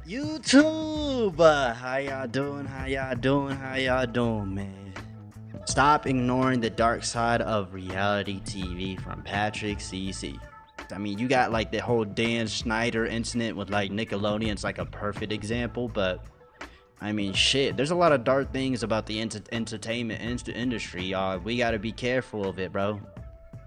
YouTube, how y'all doing? How y'all doing? How y'all doing, man? Stop ignoring the dark side of reality TV from Patrick CC. I mean, you got like the whole Dan Schneider incident with like Nickelodeon. It's like a perfect example, but I mean, shit. There's a lot of dark things about the entertainment industry, y'all. We gotta be careful of it, bro.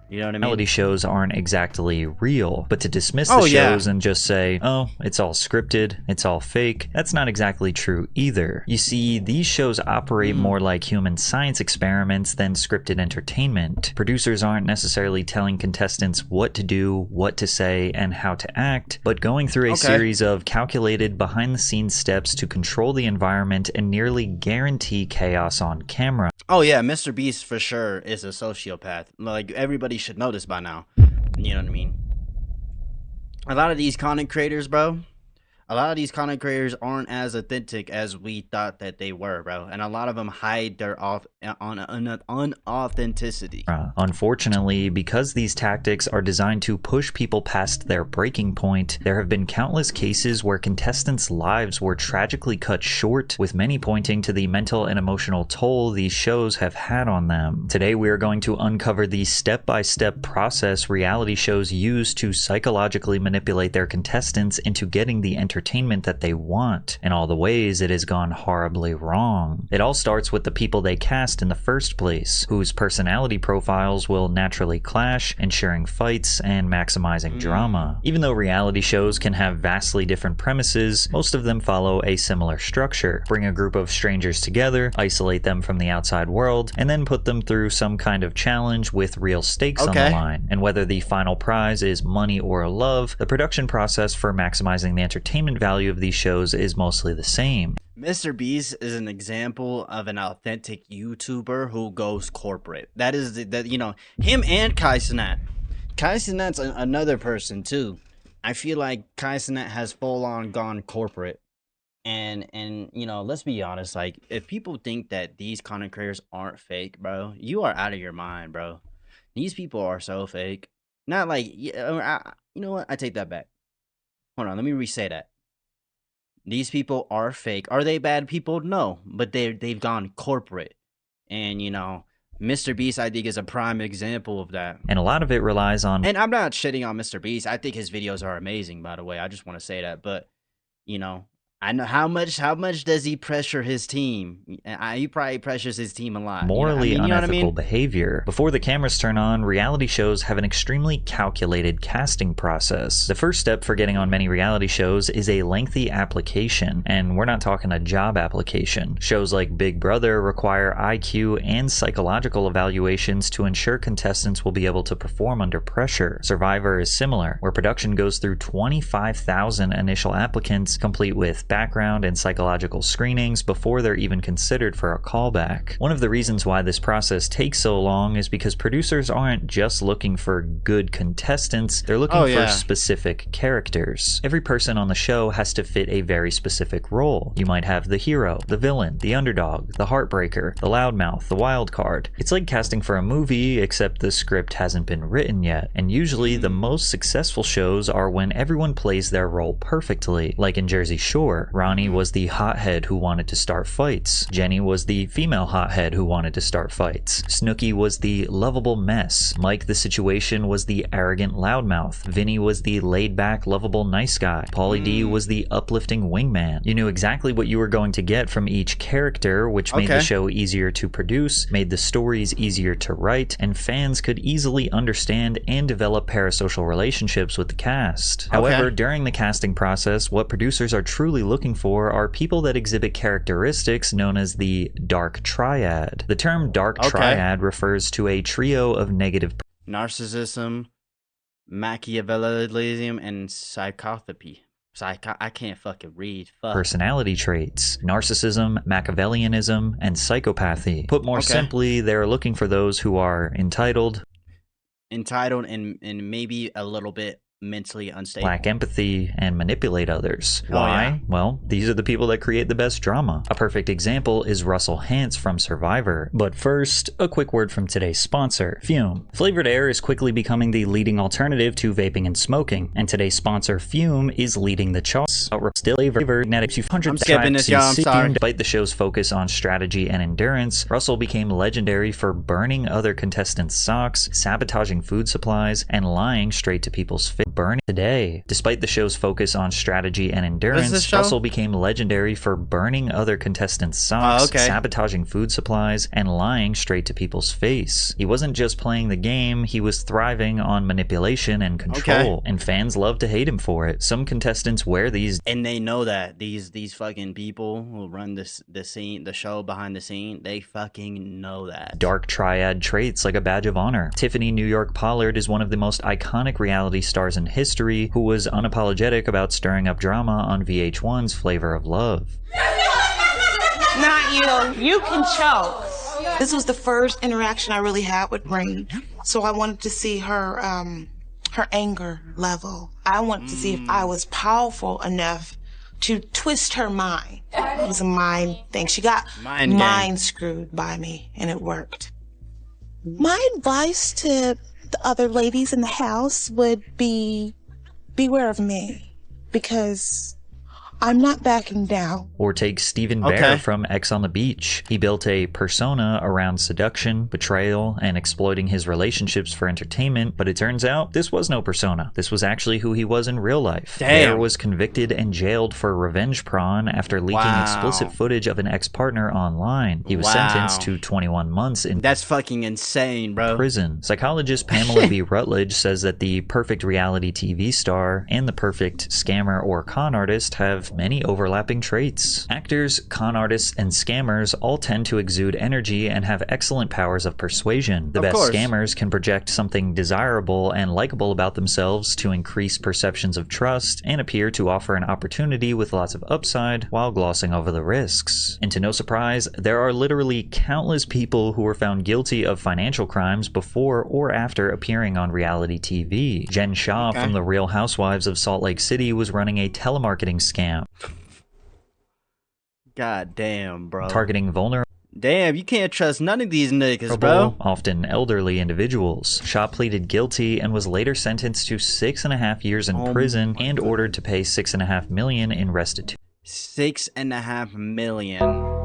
You know what I mean? Reality shows aren't exactly real, but to dismiss Oh, the yeah. shows and just say, oh, it's all scripted, it's all fake, that's not exactly true either. You see, these shows operate more like human science experiments than scripted entertainment. Producers aren't necessarily telling contestants what to do, what to say, and how to act, but going through a series of calculated behind-the-scenes steps to control the environment and nearly guarantee chaos on camera. Oh yeah, Mr. Beast for sure is a sociopath. Like, everybody should know this by now. You know what I mean? A lot of these content creators, bro, aren't as authentic as we thought that they were, bro. And a lot of them hide their unauthenticity. Unfortunately, because these tactics are designed to push people past their breaking point, there have been countless cases where contestants' lives were tragically cut short, with many pointing to the mental and emotional toll these shows have had on them. Today, we are going to uncover the step-by-step process reality shows use to psychologically manipulate their contestants into getting the entertainment that they want, and all the ways it has gone horribly wrong. It all starts with the people they cast in the first place, whose personality profiles will naturally clash, ensuring fights and maximizing drama. Even though reality shows can have vastly different premises, most of them follow a similar structure. Bring a group of strangers together, isolate them from the outside world, and then put them through some kind of challenge with real stakes on the line. And whether the final prize is money or love, the production process for maximizing the entertainment value of these shows is mostly the same. Mr. Beast is an example of an authentic YouTuber who goes corporate. That is you know, him and Kai Cenat. Kai Cenat's another person too. I feel like Kai Cenat has full on gone corporate. And you know, let's be honest, like, if people think that these content creators aren't fake, bro, you are out of your mind, bro. These people are so fake. Not like, you know what? I take that back. Hold on, let me re-say that. These people are fake. Are they bad people? No, but they've gone corporate. And, you know, Mr. Beast, I think, is a prime example of that. And a lot of it relies on... And I'm not shitting on Mr. Beast. I think his videos are amazing, by the way. I just want to say that. But, you know, I know how much does he pressure his team? He probably pressures his team a lot. Morally you know what I mean? unethical behavior. Before the cameras turn on, reality shows have an extremely calculated casting process. The first step for getting on many reality shows is a lengthy application, and we're not talking a job application. Shows like Big Brother require IQ and psychological evaluations to ensure contestants will be able to perform under pressure. Survivor is similar, where production goes through 25,000 initial applicants, complete with background and psychological screenings before they're even considered for a callback. One of the reasons why this process takes so long is because producers aren't just looking for good contestants, they're looking for specific characters. Every person on the show has to fit a very specific role. You might have the hero, the villain, the underdog, the heartbreaker, the loudmouth, the wild card. It's like casting for a movie, except the script hasn't been written yet. And usually the most successful shows are when everyone plays their role perfectly, like in Jersey Shore. Ronnie was the hothead who wanted to start fights. Jenny was the female hothead who wanted to start fights. Snooki was the lovable mess. Mike the Situation was the arrogant loudmouth. Vinny was the laid-back, lovable nice guy. Pauly D was the uplifting wingman. You knew exactly what you were going to get from each character, which made the show easier to produce, made the stories easier to write, and fans could easily understand and develop parasocial relationships with the cast. However, during the casting process, what producers are truly looking for are people that exhibit characteristics known as the dark triad. The term dark triad refers to a trio of negative narcissism, Machiavellism, and psychopathy. I can't fucking read. Personality traits: narcissism, Machiavellianism, and psychopathy. Put more simply, they're looking for those who are entitled and maybe a little bit mentally unstable. lack empathy, and manipulate others. Oh, Why? yeah. Well, these are the people that create the best drama. A perfect example is Russell Hantz from Survivor. But first, a quick word from today's sponsor, Fume. Flavored air is quickly becoming the leading alternative to vaping and smoking, and today's sponsor, Fume, is leading the charts. Still flavor magnetic 200. I'm skipping this, y'all. I'm sorry. Despite the show's focus on strategy and endurance, Russell became legendary for burning other contestants' socks, sabotaging food supplies, and lying straight to people's face. Burning today. Despite the show's focus on strategy and endurance, Russell became legendary for burning other contestants' socks, sabotaging food supplies, and lying straight to people's face. He wasn't just playing the game, he was thriving on manipulation and control, and fans love to hate him for it. Some contestants wear these, and they know that these fucking people who run the show behind the scene, they fucking know that. Dark triad traits like a badge of honor. Tiffany New York Pollard is one of the most iconic reality stars in history who was unapologetic about stirring up drama on VH1's Flavor of Love. Not you. You can choke. This was the first interaction I really had with Rain, so I wanted to see her her anger level. I wanted to see if I was powerful enough to twist her mind. It was a mind thing. She got mind screwed by me, and it worked. My advice to the other ladies in the house would be beware of me, because I'm not backing down. Or take Stephen Bear from X on the Beach. He built a persona around seduction, betrayal, and exploiting his relationships for entertainment, but it turns out this was no persona. This was actually who he was in real life. Bear was convicted and jailed for revenge porn after leaking explicit footage of an ex-partner online. He was sentenced to 21 months in That's fucking insane, bro. prison. Psychologist Pamela B. Rutledge says that the perfect reality TV star and the perfect scammer or con artist have many overlapping traits. Actors, con artists, and scammers all tend to exude energy and have excellent powers of persuasion. The best scammers can project something desirable and likable about themselves to increase perceptions of trust and appear to offer an opportunity with lots of upside while glossing over the risks. And to no surprise, there are literally countless people who were found guilty of financial crimes before or after appearing on reality TV. Jen Shah from The Real Housewives of Salt Lake City was running a telemarketing scam. God damn, bro. Targeting vulnerable. Damn, you can't trust none of these niggas, bro. Often elderly individuals. Shaw pleaded guilty and was later sentenced to 6.5 years in prison and ordered to pay $6.5 million in restitution. $6.5 million.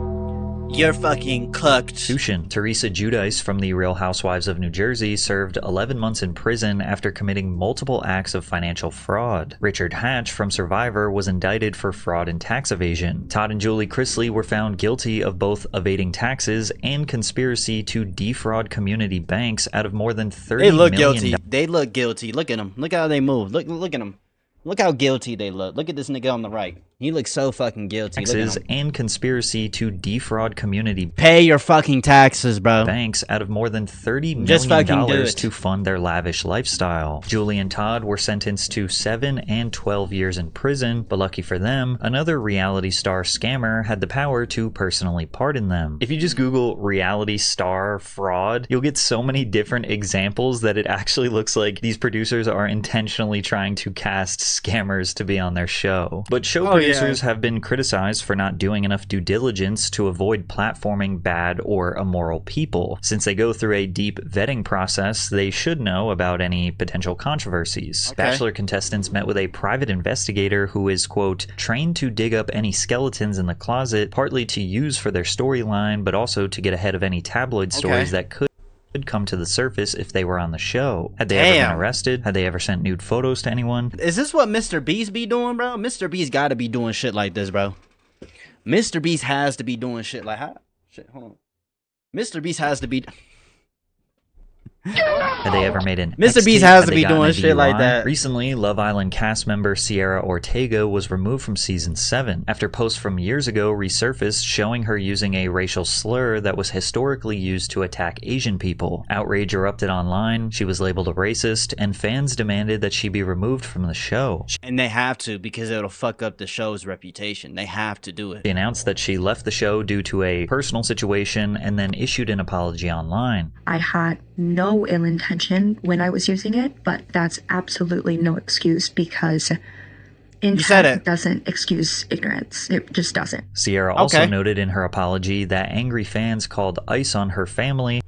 You're fucking cooked. Teresa Giudice from The Real Housewives of New Jersey served 11 months in prison after committing multiple acts of financial fraud. Richard Hatch from Survivor was indicted for fraud and tax evasion. Todd and Julie Chrisley were found guilty of both evading taxes and conspiracy to defraud community banks out of more than $30 million. They look guilty. They look guilty. Look at them. Look how they move. Look at them. Look how guilty they look. Look at this nigga on the right. He looks so fucking guilty. Taxes and conspiracy to defraud community. Pay your fucking taxes, bro. Banks out of more than $30 million to fund their lavish lifestyle. Julie and Todd were sentenced to 7 and 12 years in prison, but lucky for them, another reality star scammer had the power to personally pardon them. If you just Google reality star fraud, you'll get so many different examples that it actually looks like these producers are intentionally trying to cast scammers to be on their show. But show producers have been criticized for not doing enough due diligence to avoid platforming bad or immoral people. Since they go through a deep vetting process, they should know about any potential controversies. Bachelor contestants met with a private investigator who is, quote, trained to dig up any skeletons in the closet, partly to use for their storyline, but also to get ahead of any tabloid stories that could come to the surface if they were on the show. Had they ever been arrested? Had they ever sent nude photos to anyone? Is this what Mr. Beast be doing, bro? Mr. Beast gotta be doing shit like this, bro. Mr. Beast has to be doing shit like how? Shit, hold on. Mr. Beast has to be. Had they ever made an Mr. Beast has to be doing shit like that. Recently, Love Island cast member Sierra Ortega was removed from season 7 after posts from years ago resurfaced showing her using a racial slur that was historically used to attack Asian people. Outrage erupted online, she was labeled a racist, and fans demanded that she be removed from the show. And they have to, because it'll fuck up the show's reputation. They have to do it. She announced that she left the show due to a personal situation and then issued an apology online. I had no no ill intention when I was using it, but that's absolutely no excuse because You said intent it. doesn't excuse ignorance. It just doesn't. Sierra also Okay. noted in her apology that angry fans called ICE on her family.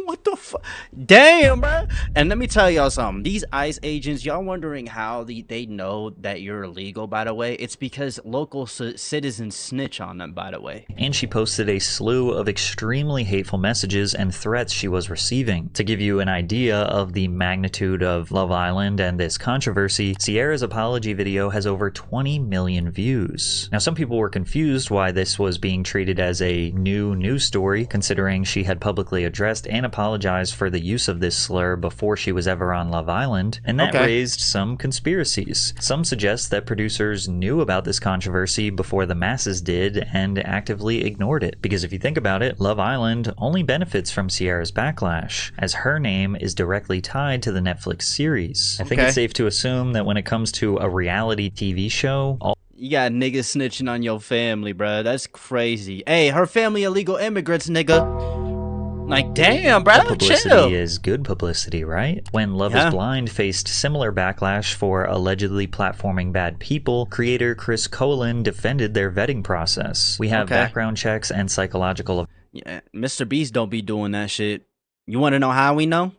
What the fuck? Damn, bro. And let me tell y'all something. These ICE agents, y'all wondering how they know that you're illegal, by the way? It's because local citizens snitch on them, by the way. And she posted a slew of extremely hateful messages and threats she was receiving. To give you an idea of the magnitude of Love Island and this controversy, Sierra's apology video has over 20 million views. Now, some people were confused why this was being treated as a new news story, considering she had publicly addressed and apologized for the use of this slur before she was ever on Love Island, and that raised some conspiracies. Some suggest that producers knew about this controversy before the masses did and actively ignored it. Because if you think about it, Love Island only benefits from Sierra's backlash, as her name is directly tied to the Netflix series. I think it's safe to assume that when it comes to a reality TV show, you got niggas snitching on your family, bro. That's crazy. Hey, her family illegal immigrants, nigga. Like, damn, bro, publicity chill. is good publicity, right? When Love is Blind faced similar backlash for allegedly platforming bad people, creator Chris Colin defended their vetting process. We have background checks and psychological... Yeah, Mr. Beast don't be doing that shit. You want to know how we know?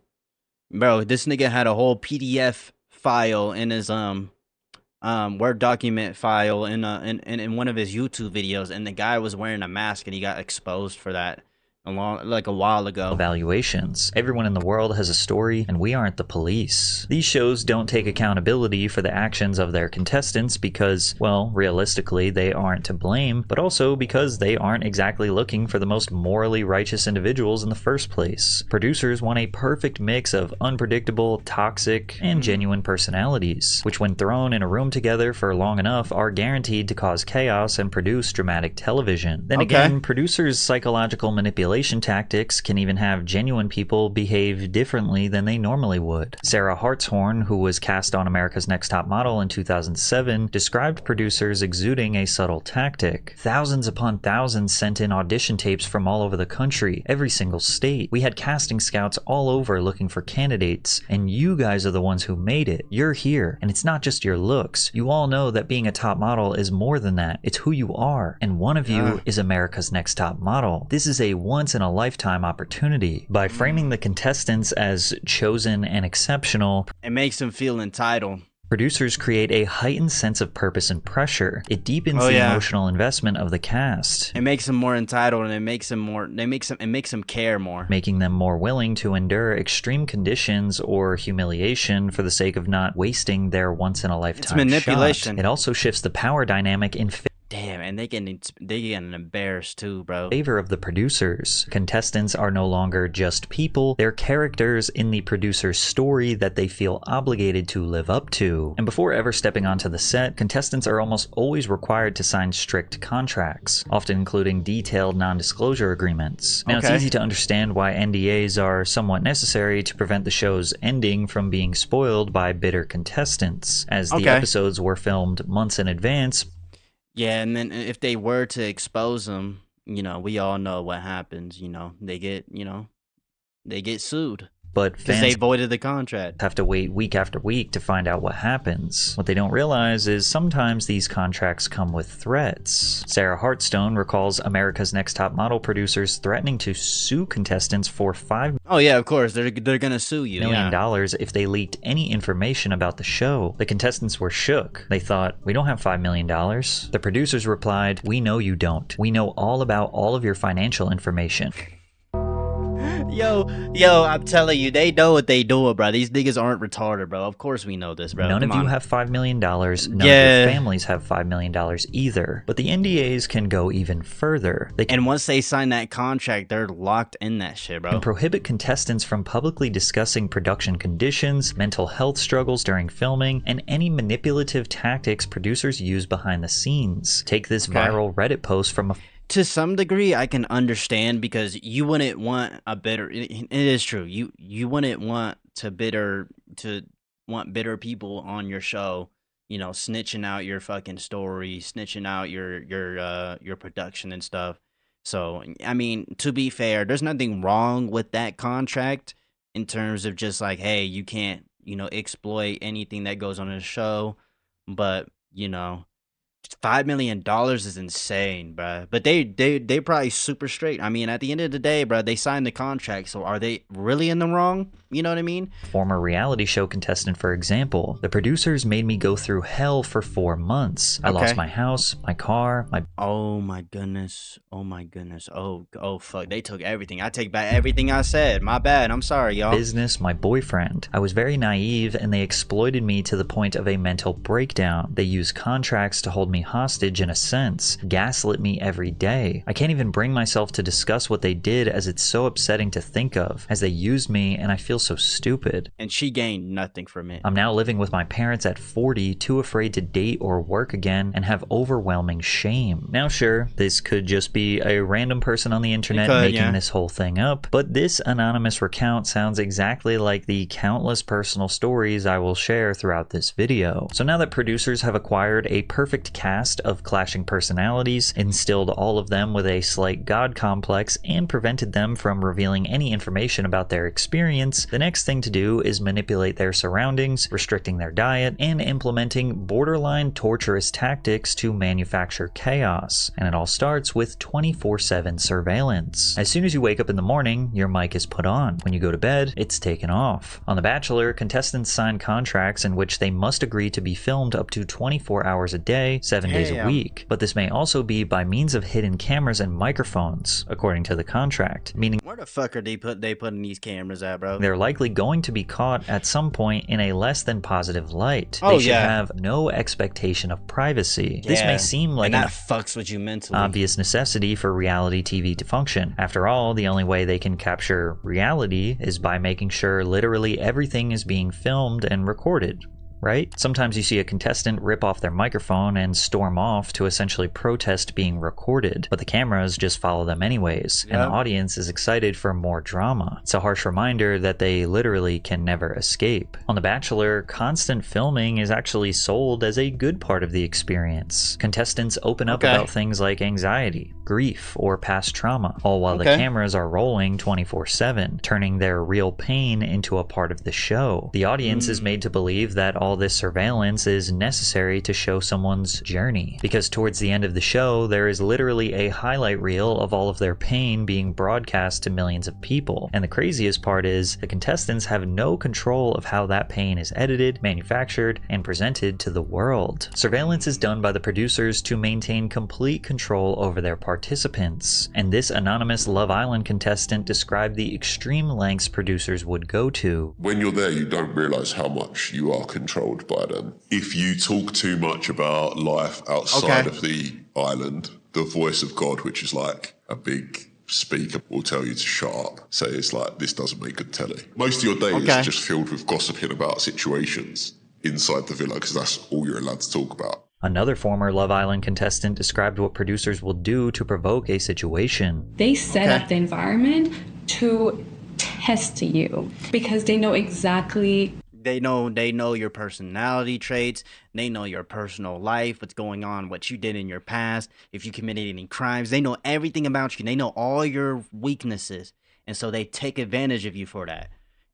Bro, this nigga had a whole PDF file in his Word document file in one of his YouTube videos, and the guy was wearing a mask and he got exposed for that a while ago. Evaluations. Everyone in the world has a story, and we aren't the police. These shows don't take accountability for the actions of their contestants because, well, realistically, they aren't to blame, but also because they aren't exactly looking for the most morally righteous individuals in the first place. Producers want a perfect mix of unpredictable, toxic, and genuine personalities, which when thrown in a room together for long enough are guaranteed to cause chaos and produce dramatic television. Then again, producers' psychological manipulation tactics can even have genuine people behave differently than they normally would. Sarah Hartshorn, who was cast on America's Next Top Model in 2007, described producers exuding a subtle tactic. Thousands upon thousands sent in audition tapes from all over the country, every single state. We had casting scouts all over looking for candidates, and you guys are the ones who made it. You're here, and it's not just your looks. You all know that being a top model is more than that. It's who you are, and one of you is America's Next Top Model. This is a once-in-a-lifetime opportunity. By framing the contestants as chosen and exceptional, it makes them feel entitled. Producers create a heightened sense of purpose and pressure. It deepens the emotional investment of the cast. It makes them more entitled, and it makes them care more, making them more willing to endure extreme conditions or humiliation for the sake of not wasting their once-in-a-lifetime It's manipulation. shot. It also shifts the power dynamic in Damn, and they getting embarrassed too, bro. favor of the producers. Contestants are no longer just people, they're characters in the producer's story that they feel obligated to live up to. And before ever stepping onto the set, contestants are almost always required to sign strict contracts, often including detailed non-disclosure agreements. Now, it's easy to understand why NDAs are somewhat necessary to prevent the show's ending from being spoiled by bitter contestants, as the episodes were filmed months in advance. Yeah, and then if they were to expose them, we all know what happens. They get sued. But because they voided the contract. Have to wait week after week to find out what happens. What they don't realize is sometimes these contracts come with threats. Sarah Hartstone recalls America's Next Top Model producers threatening to sue contestants for $5 Oh yeah, of course they're gonna sue you. million if they leaked any information about the show. The contestants were shook. They thought, we don't have $5 million. The producers replied, we know you don't. We know all about all of your financial information. Yo, I'm telling you, they know what they doing, bro. These niggas aren't retarded, bro. Of course we know this, bro. None of you have $5 million. None of your families have $5 million either. But the NDAs can go even further. And once they sign that contract, they're locked in that shit, bro. Can prohibit contestants from publicly discussing production conditions, mental health struggles during filming, and any manipulative tactics producers use behind the scenes. Take this viral Reddit post from a... To some degree, I can understand because you wouldn't want a bitter. It is true. You wouldn't want bitter people on your show. Snitching out your fucking story, snitching out your production and stuff. So I mean, to be fair, there's nothing wrong with that contract. in terms of just like, hey, you can't, exploit anything that goes on in the show. But, $5 million is insane, bruh. But they probably super straight. I mean, at the end of the day, bruh, they signed the contract. So are they really in the wrong? You know what I mean? Former reality show contestant, for example. The producers made me go through hell for 4 months. I lost my house, my car, my... Oh my goodness. Oh my goodness. Oh fuck. They took everything. I take back everything I said. My bad. I'm sorry, y'all. business, my boyfriend. I was very naive and they exploited me to the point of a mental breakdown. They used contracts to hold me hostage in a sense, gaslit me every day. I can't even bring myself to discuss what they did as it's so upsetting to think of, as they used me and I feel so stupid. And she gained nothing from it. I'm now living with my parents at 40, too afraid to date or work again, and have overwhelming shame. Now sure, this could just be a random person on the internet making this whole thing up, but this anonymous recount sounds exactly like the countless personal stories I will share throughout this video. So now that producers have acquired a perfect cast of clashing personalities, instilled all of them with a slight god complex, and prevented them from revealing any information about their experience, the next thing to do is manipulate their surroundings, restricting their diet, and implementing borderline torturous tactics to manufacture chaos. And it all starts with 24/7 surveillance. As soon as you wake up in the morning, your mic is put on. When you go to bed, it's taken off. On The Bachelor, contestants sign contracts in which they must agree to be filmed up to 24 hours a day, 7 days a week. But this may also be by means of hidden cameras and microphones, according to the contract. Meaning, where the fuck are they putting these cameras at, bro? They're likely going to be caught at some point in a less than positive light. They should have no expectation of privacy. This may seem like that fucks with you mentally. Obvious necessity for reality TV to function. After all, the only way they can capture reality is by making sure literally everything is being filmed and recorded. Right? Sometimes you see a contestant rip off their microphone and storm off to essentially protest being recorded, but the cameras just follow them anyways, and the audience is excited for more drama. It's a harsh reminder that they literally can never escape. On The Bachelor, constant filming is actually sold as a good part of the experience. Contestants open up about things like anxiety, grief, or past trauma, all while the cameras are rolling 24/7, turning their real pain into a part of the show. The audience is made to believe that all this surveillance is necessary to show someone's journey, because towards the end of the show there is literally a highlight reel of all of their pain being broadcast to millions of people. And the craziest part is the contestants have no control of how that pain is edited, manufactured, and presented to the world. Surveillance is done by the producers to maintain complete control over their participants, and this anonymous Love Island contestant described the extreme lengths producers would go to. When you're there, you don't realize how much you are controlled by them. If you talk too much about life outside of the island, the voice of God, which is like a big speaker, will tell you to shut up. So it's like, this doesn't make good telly. Most of your day is just filled with gossiping about situations inside the villa, because that's all you're allowed to talk about. Another former Love Island contestant described what producers will do to provoke a situation. They set up the environment to test you, because they know exactly. They know your personality traits. They know your personal life, what's going on, what you did in your past, if you committed any crimes. They know everything about you. They know all your weaknesses. And so they take advantage of you for that.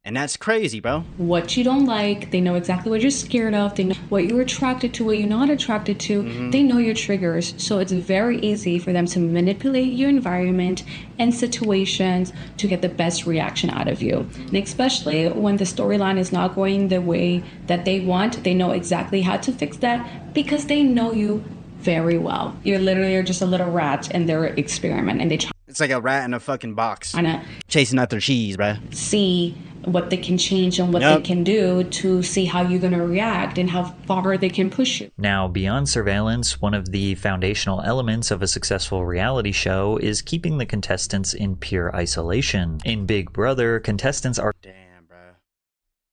And that's crazy, bro. What you don't like, they know exactly what you're scared of, they know what you're attracted to, what you're not attracted to, they know your triggers. So it's very easy for them to manipulate your environment and situations to get the best reaction out of you. And especially when the storyline is not going the way that they want, they know exactly how to fix that, because they know you very well. You're literally just a little rat in their experiment, and they try. It's like a rat in a fucking box. I know. Chasing after cheese, bro. See what they can change and what they can do to see how you're going to react and how far they can push you. Now, beyond surveillance, one of the foundational elements of a successful reality show is keeping the contestants in pure isolation. In Big Brother, contestants are... Damn, bro.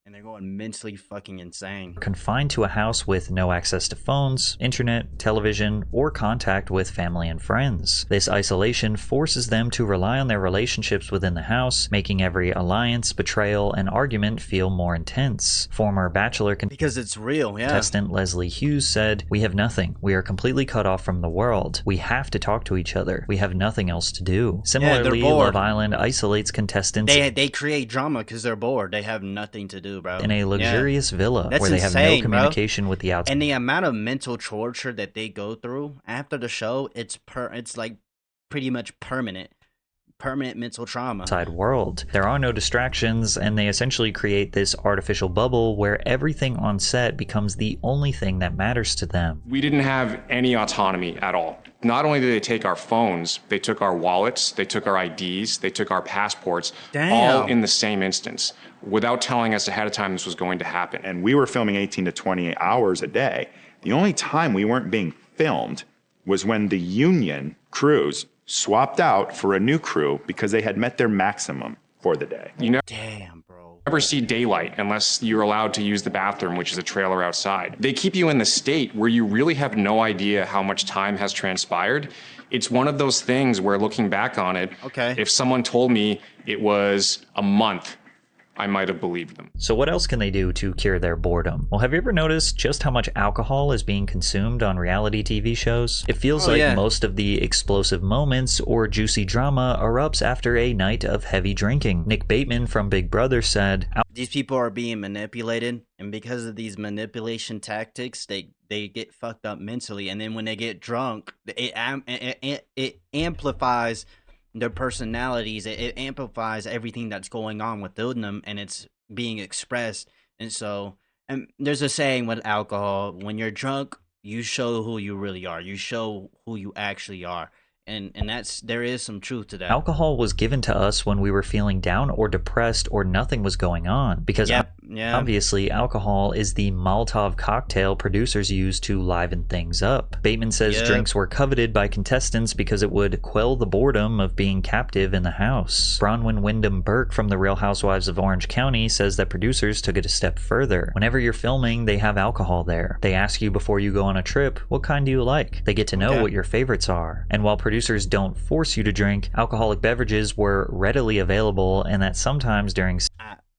And they're going mentally fucking insane. Confined to a house with no access to phones, internet, television, or contact with family and friends. This isolation forces them to rely on their relationships within the house, making every alliance, betrayal, and argument feel more intense. Former Bachelor because it's real, yeah. Contestant Leslie Hughes said, "We have nothing. We are completely cut off from the world. We have to talk to each other. We have nothing else to do." Similarly, Love Island isolates contestants. They create drama because they're bored. They have nothing to do, bro. In a luxurious villa where they have no communication with the outside. And the amount of mental torture that they go through after the show, it's like pretty much permanent mental trauma. Outside world. There are no distractions, and they essentially create this artificial bubble where everything on set becomes the only thing that matters to them. We didn't have any autonomy at all. Not only did they take our phones, they took our wallets, they took our IDs, they took our passports, all in the same instance, without telling us ahead of time this was going to happen. And we were filming 18 to 20 hours a day. The only time we weren't being filmed was when the union crews swapped out for a new crew because they had met their maximum for the day. Damn, bro. Never see daylight unless you're allowed to use the bathroom, which is a trailer outside. They keep you in the state where you really have no idea how much time has transpired. It's one of those things where, looking back on it, if someone told me it was a month, I might have believed them. So what else can they do to cure their boredom? Well, have you ever noticed just how much alcohol is being consumed on reality TV shows? It feels like most of the explosive moments or juicy drama erupts after a night of heavy drinking. Nick Bateman from Big Brother said, "These people are being manipulated, and because of these manipulation tactics, they get fucked up mentally, and then when they get drunk, it amplifies their personalities. It amplifies everything that's going on within them, and it's being expressed. And so, and there's a saying with alcohol: when you're drunk, you show who you really are. You show who you actually are. And there is some truth to that. Alcohol was given to us when we were feeling down or depressed or nothing was going on. Because obviously alcohol is the Molotov cocktail producers use to liven things up. Bateman says drinks were coveted by contestants because it would quell the boredom of being captive in the house. Bronwyn Wyndham Burke from The Real Housewives of Orange County says that producers took it a step further. Whenever you're filming, they have alcohol there. They ask you before you go on a trip, what kind do you like? They get to know what your favorites are. And while producers don't force you to drink, alcoholic beverages were readily available, and that sometimes during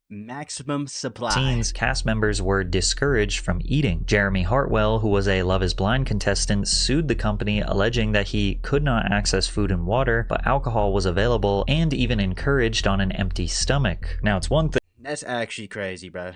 maximum supply scenes, cast members were discouraged from eating. Jeremy Hartwell, who was a Love is Blind contestant, sued the company alleging that he could not access food and water, but alcohol was available and even encouraged on an empty stomach. Now, it's one thing. That's actually crazy, bro.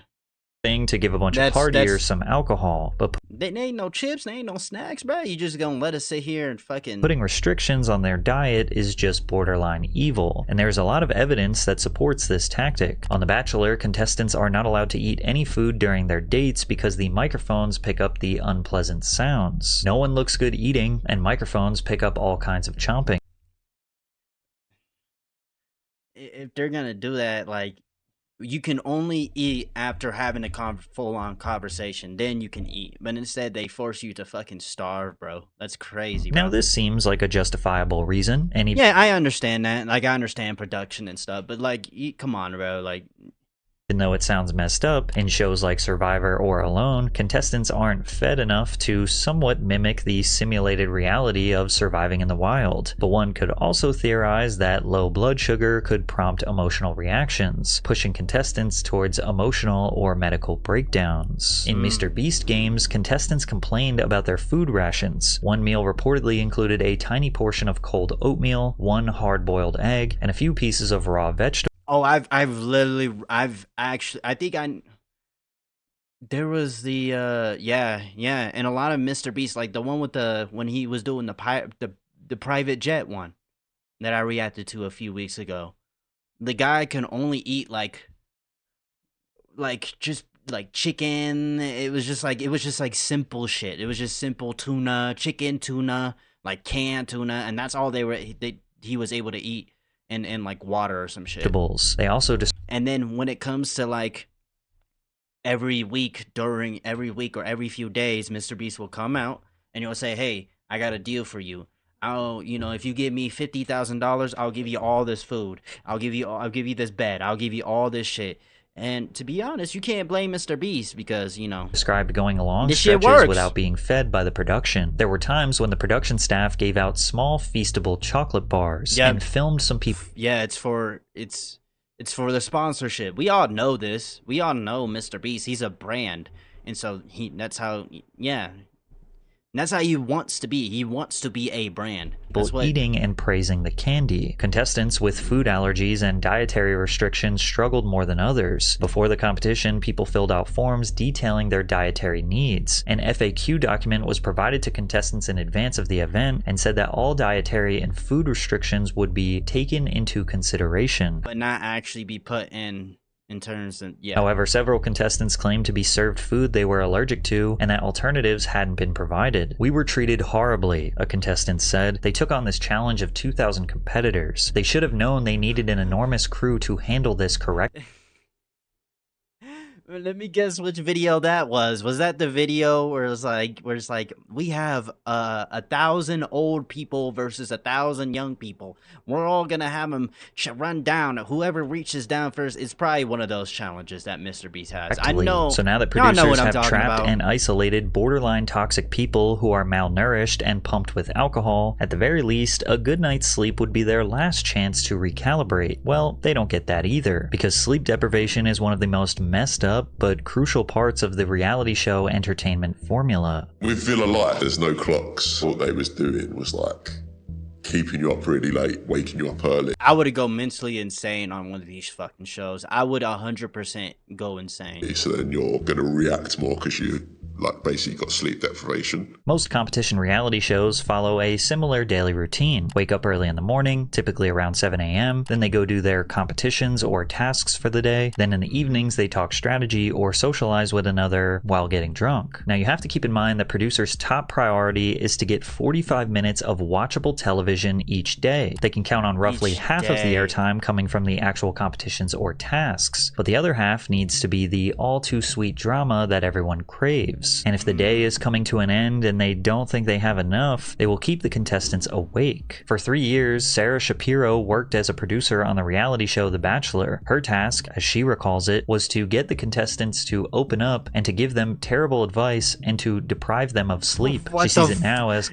To give a bunch of partiers some alcohol, but they ain't no chips, they ain't no snacks, bro. You just gonna let us sit here and fucking putting restrictions on their diet is just borderline evil, and there's a lot of evidence that supports this tactic. On The Bachelor, contestants are not allowed to eat any food during their dates because the microphones pick up the unpleasant sounds. No one looks good eating, and microphones pick up all kinds of chomping. If they're gonna do that, like, you can only eat after having a full-on conversation. Then you can eat. But instead, they force you to fucking starve, bro. That's crazy, bro. Now, this seems like a justifiable reason. Yeah, I understand that. Like, I understand production and stuff. But, like, come on, bro. Like, even though it sounds messed up, in shows like Survivor or Alone, contestants aren't fed enough to somewhat mimic the simulated reality of surviving in the wild. But one could also theorize that low blood sugar could prompt emotional reactions, pushing contestants towards emotional or medical breakdowns. In Mr. Beast games, contestants complained about their food rations. One meal reportedly included a tiny portion of cold oatmeal, one hard-boiled egg, and a few pieces of raw vegetables. Oh, there was the, and a lot of Mr. Beast, like the one with when he was doing the private jet one that I reacted to a few weeks ago. The guy can only eat like just like chicken. It was just like simple shit. It was just simple tuna, chicken, tuna, like canned tuna, and that's all he was able to eat. And like water or some shit. They also and then when it comes to like every week or every few days, Mr. Beast will come out and he'll say, "Hey, I got a deal for you. If you give me $50,000, I'll give you all this food. I'll give you this bed. I'll give you all this shit. And to be honest, you can't blame Mr. Beast because, you know, described going along this shit stretches works without being fed by the production. There were times when the production staff gave out small feastable chocolate bars and filmed some people. Yeah, it's for the sponsorship. We all know this. We all know Mr. Beast. He's a brand, and so that's how he wants to be. He wants to be a brand. Eating and praising the candy. Contestants with food allergies and dietary restrictions struggled more than others. Before the competition, people filled out forms detailing their dietary needs. An FAQ document was provided to contestants in advance of the event and said that all dietary and food restrictions would be taken into consideration, but not actually be put in terms of, However, several contestants claimed to be served food they were allergic to and that alternatives hadn't been provided. "We were treated horribly," a contestant said. "They took on this challenge of 2,000 competitors. They should have known they needed an enormous crew to handle this correctly." Let me guess which video that was. Was that the video where it's like we have 1,000 old people versus 1,000 young people. We're all gonna have them run down. Whoever reaches down first. It's probably one of those challenges that Mr. Beast has. I know. So now that producers have trapped and isolated borderline toxic people who are malnourished and pumped with alcohol, at the very least, a good night's sleep would be their last chance to recalibrate. Well, they don't get that either, because sleep deprivation is one of the most messed up but crucial parts of the reality show entertainment formula. With Villa Light, there's no clocks. What they was doing was like keeping you up really late, waking you up early. I would go mentally insane on one of these fucking shows. I would 100% go insane. So then you're gonna react more because you like basically got sleep deprivation. Most competition reality shows follow a similar daily routine. Wake up early in the morning, typically around 7 a.m. Then they go do their competitions or tasks for the day. Then in the evenings, they talk strategy or socialize with another while getting drunk. Now you have to keep in mind that producers' top priority is to get 45 minutes of watchable television each day. They can count on roughly half of the airtime coming from the actual competitions or tasks, but the other half needs to be the all-too-sweet drama that everyone craves. And if the day is coming to an end and they don't think they have enough, they will keep the contestants awake. For 3 years, Sarah Shapiro worked as a producer on the reality show The Bachelor. Her task, as she recalls it, was to get the contestants to open up and to give them terrible advice and to deprive them of sleep. She sees it now as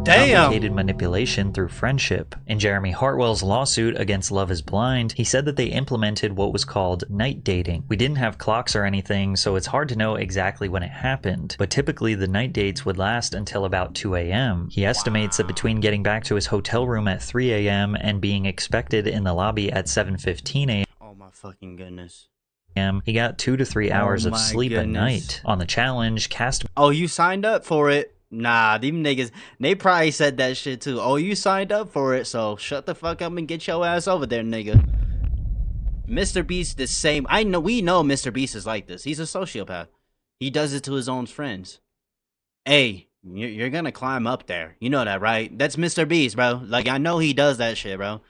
complicated manipulation through friendship. In Jeremy Hartwell's lawsuit against Love is Blind, he said that they implemented what was called night dating. "We didn't have clocks or anything, so it's hard to know exactly when it happened, but typically the night dates would last until about 2 a.m. He estimates that between getting back to his hotel room at 3 a.m. and being expected in the lobby at 7:15 a.m. Oh my fucking goodness. He got 2 to 3 hours of sleep at night. On the challenge, cast... Oh, you signed up for it? Nah, them niggas, they probably said that shit too. Oh, you signed up for it, so shut the fuck up and get your ass over there, nigga. Mr. Beast the same. We know Mr. Beast is like this. He's a sociopath. He does it to his own friends. Hey, you're gonna climb up there. You know that, right? That's Mr. Beast, bro. Like, I know he does that shit, bro.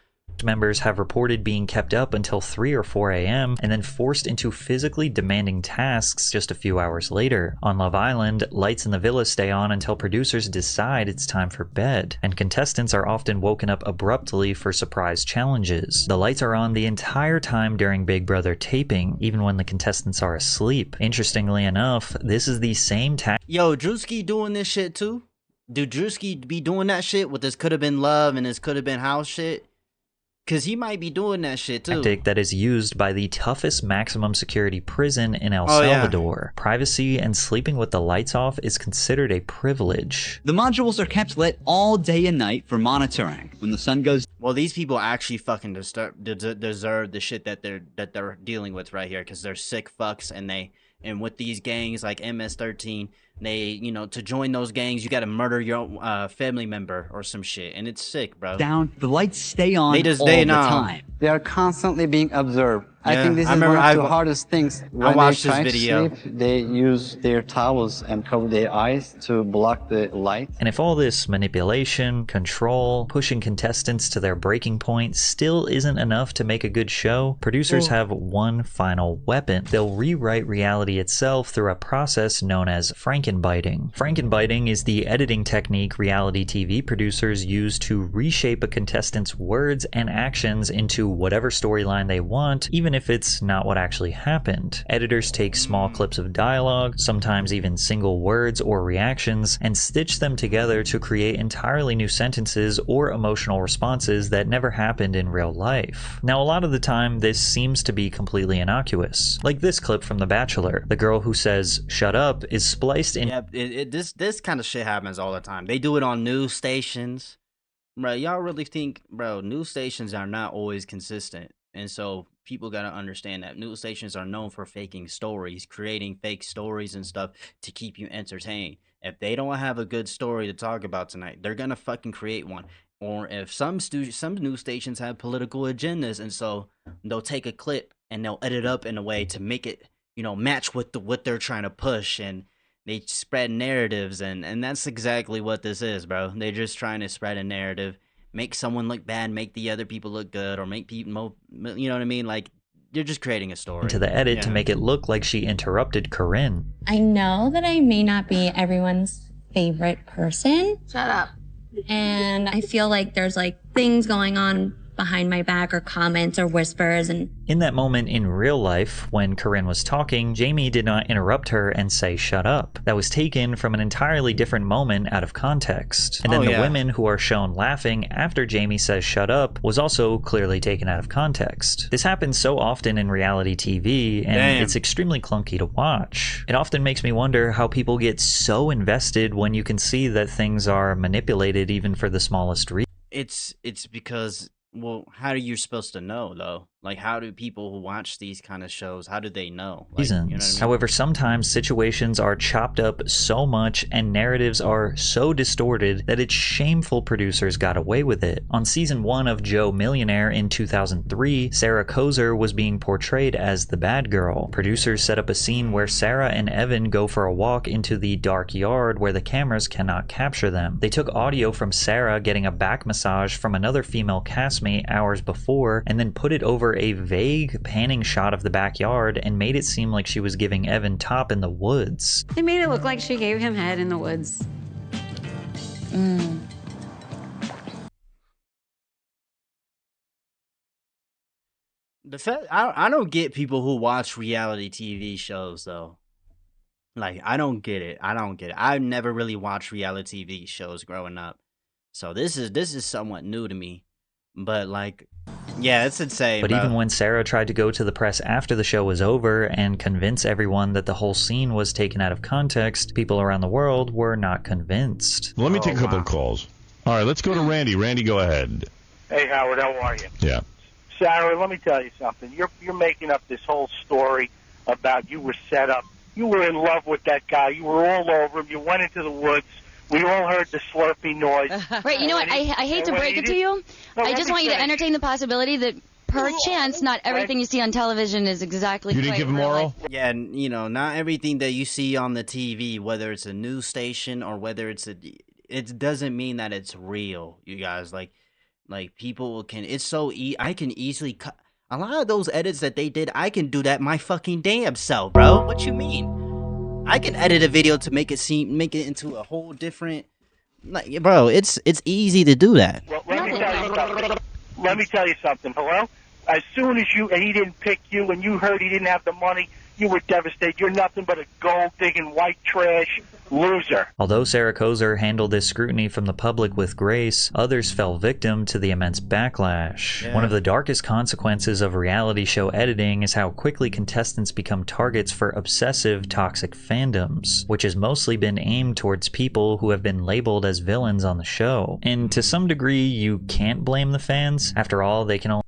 Members have reported being kept up until 3 or 4 a.m. and then forced into physically demanding tasks just a few hours later. On Love Island, lights in the villa stay on until producers decide it's time for bed, and contestants are often woken up abruptly for surprise challenges. The lights are on the entire time during Big Brother taping, even when the contestants are asleep. Interestingly enough, this is the same Yo, Drewski doing this shit too? Do Drewski be doing that shit with this could have been love and this could have been house shit? Because he might be doing that shit too. Tactic that is used by the toughest maximum security prison in El Salvador. Privacy and sleeping with the lights off is considered a privilege. The modules are kept lit all day and night for monitoring. When the sun goes... Well, these people actually fucking deserve the shit that they're dealing with right here, because they're sick fucks, and with these gangs like MS-13, they, you know, to join those gangs, you gotta murder your family member or some shit, and it's sick, bro. Down, the lights stay on all the time. They are constantly being observed. I think this is one of the hardest things. When they try to sleep, they use their towels and cover their eyes to block the light. And if all this manipulation, control, pushing contestants to their breaking point still isn't enough to make a good show, producers have one final weapon. They'll rewrite reality itself through a process known as Frankenstein. frankenbiting. Frankenbiting is the editing technique reality TV producers use to reshape a contestant's words and actions into whatever storyline they want, even if it's not what actually happened. Editors take small clips of dialogue, sometimes even single words or reactions, and stitch them together to create entirely new sentences or emotional responses that never happened in real life. Now, a lot of the time, this seems to be completely innocuous. Like this clip from The Bachelor. The girl who says, "shut up," is spliced in. Yeah, this kind of shit happens all the time. They do it on news stations. Bro, y'all really think, bro, news stations are not always consistent. And so people got to understand that news stations are known for faking stories, creating fake stories and stuff to keep you entertained. If they don't have a good story to talk about tonight, they're going to fucking create one. Or if some news stations have political agendas, and so they'll take a clip and they'll edit up in a way to make it, you know, match with what they're trying to push, and they spread narratives, and that's exactly what this is, bro. They're just trying to spread a narrative, make someone look bad, make the other people look good, or make people, you know what I mean? Like, you're just creating a story. To the edit to make it look like she interrupted Corinne. I know that I may not be everyone's favorite person. Shut up. And I feel like there's like things going on behind my back, or comments or whispers. And in that moment in real life, when Corinne was talking, Jamie did not interrupt her and say shut up. That was taken from an entirely different moment out of context. And then the women who are shown laughing after Jamie says shut up was also clearly taken out of context. This happens so often in reality TV, and it's extremely clunky to watch. It often makes me wonder how people get so invested when you can see that things are manipulated even for the smallest reason. It's because, well, how are you supposed to know, though? Like, how do people who watch these kind of shows, how do they know? Like, reasons. You know what I mean? However, sometimes situations are chopped up so much and narratives are so distorted that it's shameful producers got away with it. On season 1 of Joe Millionaire in 2003, Sarah Kozer was being portrayed as the bad girl. Producers set up a scene where Sarah and Evan go for a walk into the dark yard where the cameras cannot capture them. They took audio from Sarah getting a back massage from another female castmate hours before, and then put it over a vague panning shot of the backyard and made it seem like she was giving Evan top in the woods. They made it look like she gave him head in the woods. The fact, I don't get people who watch reality TV shows, though. Like, I don't get it. I've never really watched reality TV shows growing up, so this is somewhat new to me. But like, yeah, it's insane. But even when Sarah tried to go to the press after the show was over and convince everyone that the whole scene was taken out of context, people around the world were not convinced. Well, let me take a couple of calls. All right, let's go to Randy. Randy, go ahead. Hey, Howard, how are you? Yeah. Sarah, let me tell you something. You're making up this whole story about you were set up. You were in love with that guy. You were all over him. You went into the woods. We all heard the slurpy noise. Right, you know what? I hate to break it to you. I just want you to entertain the possibility that perchance not everything you see on television is exactly You didn't give him moral? Yeah, and you know, not everything that you see on the TV, whether it's a news station or whether it doesn't mean that it's real, you guys. Like people can, it's so I can easily cut a lot of those edits that they did. I can do that my fucking damn self, bro. What you mean? I can edit a video to make it into a whole different, like, bro. It's easy to do that. Well, let me tell you something. Hello. As soon as he didn't pick you, and you heard he didn't have the money, you were devastated. You're nothing but a gold-digging white trash loser. Although Sarah Kozer handled this scrutiny from the public with grace, others fell victim to the immense backlash. Yeah. One of the darkest consequences of reality show editing is how quickly contestants become targets for obsessive, toxic fandoms, which has mostly been aimed towards people who have been labeled as villains on the show. And to some degree, you can't blame the fans. After all, they can only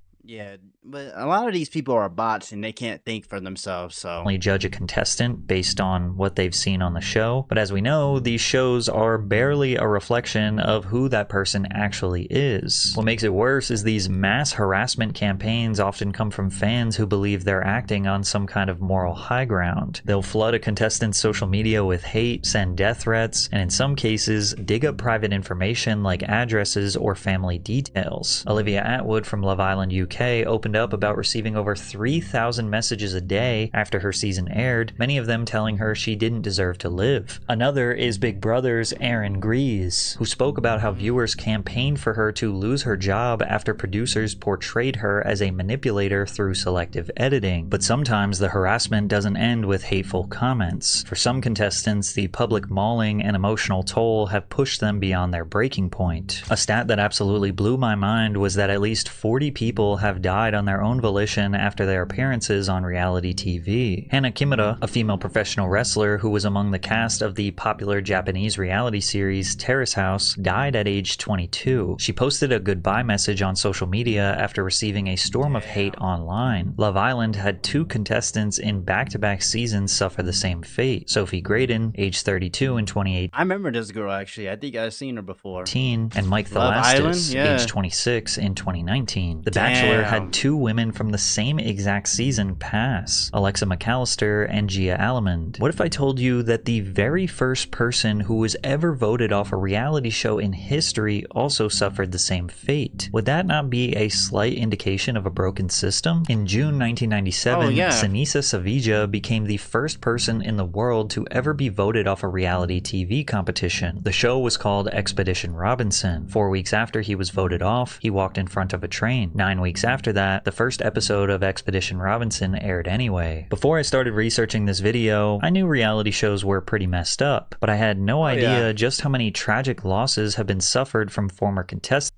but a lot of these people are bots and they can't think for themselves, so only judge a contestant based on what they've seen on the show. But as we know, these shows are barely a reflection of who that person actually is. What makes it worse is these mass harassment campaigns often come from fans who believe they're acting on some kind of moral high ground. They'll flood a contestant's social media with hate, send death threats, and in some cases, dig up private information like addresses or family details. Olivia Atwood from Love Island UK opened opened up about receiving over 3,000 messages a day after her season aired, many of them telling her she didn't deserve to live. Another is Big Brother's Aaron Grease, who spoke about how viewers campaigned for her to lose her job after producers portrayed her as a manipulator through selective editing. But sometimes the harassment doesn't end with hateful comments. For some contestants, the public mauling and emotional toll have pushed them beyond their breaking point. A stat that absolutely blew my mind was that at least 40 people have died on their own volition after their appearances on reality TV. Hana Kimura, a female professional wrestler who was among the cast of the popular Japanese reality series Terrace House, died at age 22. She posted a goodbye message on social media after receiving a storm of hate online. Love Island had 2 contestants in back-to-back seasons suffer the same fate. Sophie Graydon, age 32 in 2018. I remember this girl actually. I think I've seen her before. And Mike Thelastis, age 26 in 2019. The Bachelor had 2 women from the same exact season pass, Alexa McAllister and Gia Allemond. What if I told you that the very first person who was ever voted off a reality show in history also suffered the same fate? Would that not be a slight indication of a broken system? In June 1997, Sinisa Savija became the first person in the world to ever be voted off a reality TV competition. The show was called Expedition Robinson. 4 weeks after he was voted off, he walked in front of a train. 9 weeks after that, the first episode of Expedition Robinson aired anyway. Before I started researching this video, I knew reality shows were pretty messed up, but I had no idea just how many tragic losses have been suffered from former contestants.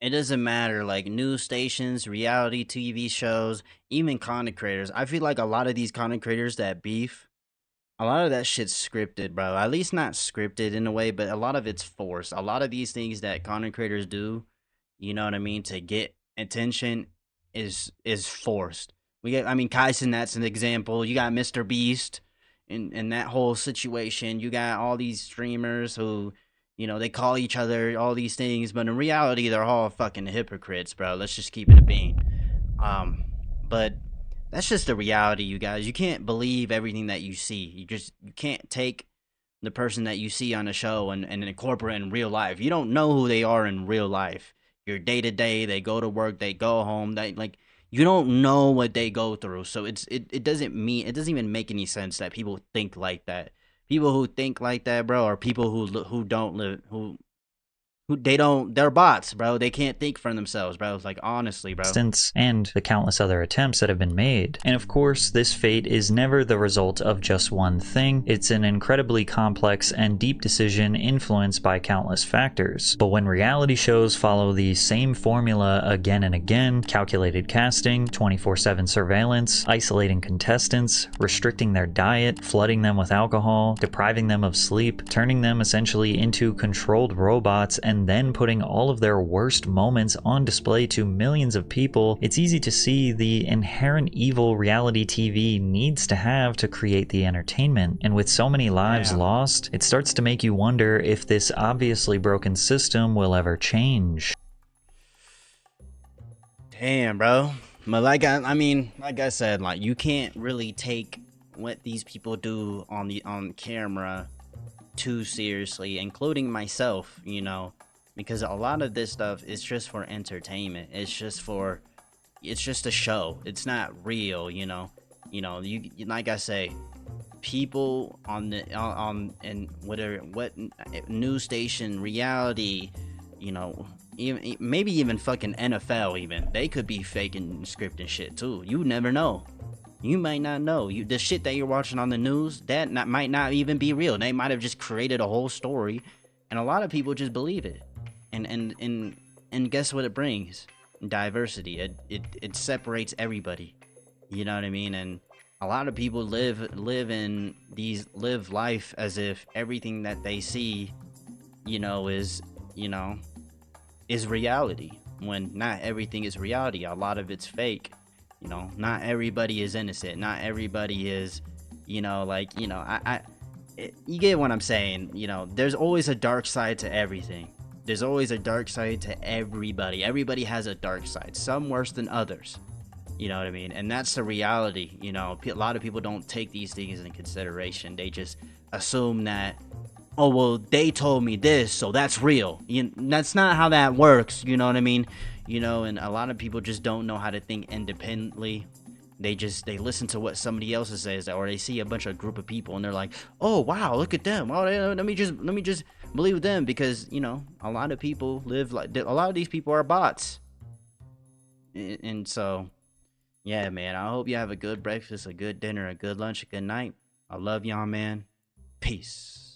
It doesn't matter, like news stations, reality TV shows, even content creators. I feel like a lot of these content creators that beef, a lot of that shit's scripted, bro. At least not scripted in a way, but a lot of it's forced. A lot of these things that content creators do, you know what I mean, to get attention is forced. I mean, Kyson, that's an example. You got Mr. Beast in that whole situation. You got all these streamers who, you know, they call each other all these things, but in reality, they're all fucking hypocrites, bro. Let's just keep it a bean. But that's just the reality, you guys. You can't believe everything that you see. You can't take the person that you see on a show and incorporate in real life. You don't know who they are in real life. Your day to day, they go to work, they go home, you don't know what they go through. So it doesn't even make any sense that people think like that. People who think like that, bro, are people who don't live, they're bots, bro. They can't think for themselves, bro. It's like, honestly, bro. And the countless other attempts that have been made. And of course, this fate is never the result of just one thing. It's an incredibly complex and deep decision influenced by countless factors. But when reality shows follow the same formula again and again, calculated casting, 24/7 surveillance, isolating contestants, restricting their diet, flooding them with alcohol, depriving them of sleep, turning them essentially into controlled robots, and then putting all of their worst moments on display to millions of people, it's easy to see the inherent evil reality TV needs to have to create the entertainment. And with so many lives lost, it starts to make you wonder if this obviously broken system will ever change. Damn, bro. But like I said, like, you can't really take what these people do on camera too seriously, including myself, you know. Because a lot of this stuff is just for entertainment. It's just a show. It's not real, you know. You like I say, people on what news station, reality, you know, maybe even fucking NFL, even they could be faking scripting shit too. You never know. You might not know. The shit that you're watching on the news, might not even be real. They might have just created a whole story, and a lot of people just believe it. And guess what it brings? Diversity. It separates everybody. You know what I mean? And a lot of people live life as if everything that they see, is reality. When not everything is reality. A lot of it's fake. Not everybody is innocent. Not everybody is, you get what I'm saying. There's always a dark side to everything. There's always a dark side to everybody. Everybody has a dark side, some worse than others. You know what I mean? And that's the reality. A lot of people don't take these things into consideration. They just assume that, oh, well, they told me this, so that's real. That's not how that works, you know what I mean? You know, and a lot of people just don't know how to think independently. They listen to what somebody else says, or they see a bunch of group of people and they're like, oh wow, look at them. Oh, let me just believe them, because you know a lot of people live like, a lot of these people are bots. And so yeah, man, I hope you have a good breakfast, a good dinner, a good lunch, a good night. I love y'all, man. Peace.